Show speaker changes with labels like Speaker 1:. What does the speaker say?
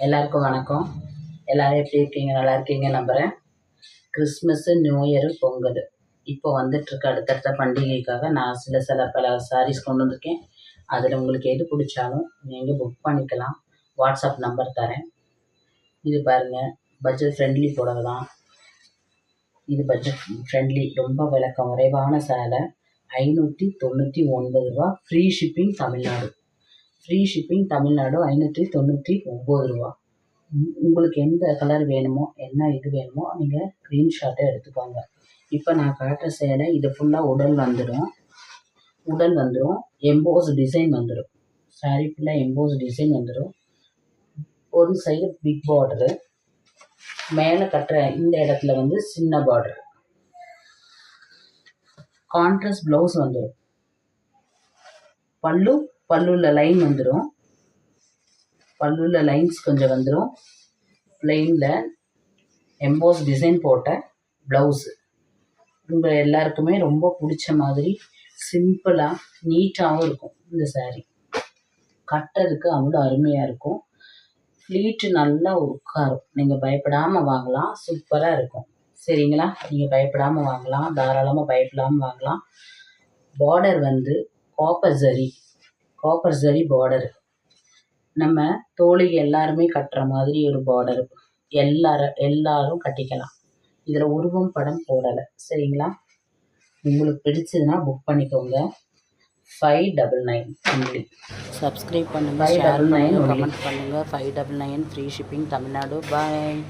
Speaker 1: எல்லாருக்கும் வணக்கம். எல்லோரும் எப்படி இருக்கீங்க? நல்லா இருக்கீங்க நம்புகிறேன். கிறிஸ்மஸ்ஸு, நியூ இயரு, பொங்கல் இப்போ வந்துட்டுருக்கு. அடுத்தடுத்த பண்டிகைக்காக நான் பல சாரீஸ் கொண்டு வந்திருக்கேன். அதில் உங்களுக்கு எது பிடிச்சாலும் நீங்கள் புக் பண்ணிக்கலாம். வாட்ஸ்அப் நம்பர் தரேன். இது பாருங்கள், பட்ஜெட் ஃப்ரெண்ட்லி புடவை தான். இது பட்ஜெட் ஃப்ரெண்ட்லி, ரொம்ப விளக்கம் குறைவான சேலை. 599 ரூபா. Free shipping Tamil Nadu. Free shipping Tamil Nadu 599 ரூபா. உங்களுக்கு எந்த கலர் வேணுமோ, என்ன இது வேணுமோ நீங்கள் ஸ்க்ரீன்ஷாட்டை எடுத்துக்கோங்க. இப்போ நான் காட்டுற சேலை இது ஃபுல்லாக உடல் வந்துடும். எம்போஸ் டிசைன் வந்துடும். சாரீ ஃபுல்லாக எம்போஸ் டிசைன் வந்துடும். ஒரு சைடு பிக் பார்டரு, மேலே கட்டுற இந்த இடத்துல வந்து சின்ன பார்டரு. கான்ட்ராஸ்ட் ப்ளவுஸ் வந்துடும். பல்லுவில் லைன் வந்துடும். பல்லுவில் லைன்ஸ் கொஞ்சம் வந்துடும். பிளெயினில் எம்போஸ் டிசைன் போட்ட ப்ளவுஸு. உங்கள் எல்லாருக்குமே ரொம்ப பிடிச்ச மாதிரி சிம்பிளாக நீட்டாகவும் இருக்கும். இந்த சாரீ கட்டுறதுக்கு அவ்வளோ அருமையாக இருக்கும். ஃப்ளீட்டு நல்லா உட்காரும். நீங்கள் பயப்படாமல் வாங்கலாம். சூப்பராக இருக்கும். சரிங்களா? நீங்கள் பயப்படாமல் வாங்கலாம். தாராளமாக பயப்படாமல் வாங்கலாம். பார்டர் வந்து காப்பர் ஜரி பார்டரு. நம்ம தோழிகள் எல்லாருமே கட்டுற மாதிரி ஒரு பார்டரு. எல்லாரும் கட்டிக்கலாம். இதில் உருவம் படம் போடலை. சரிங்களா? உங்களுக்கு பிடிச்சதுன்னா புக் பண்ணிக்கோங்க. 599 ஒன்லி. சப்ஸ்கிரைப் பண்ணுங்கள், ஷேர் பண்ணுங்கள், கமெண்ட் பண்ணுங்கள். 599 ஃப்ரீ ஷிப்பிங் தமிழ்நாடு. பாய்.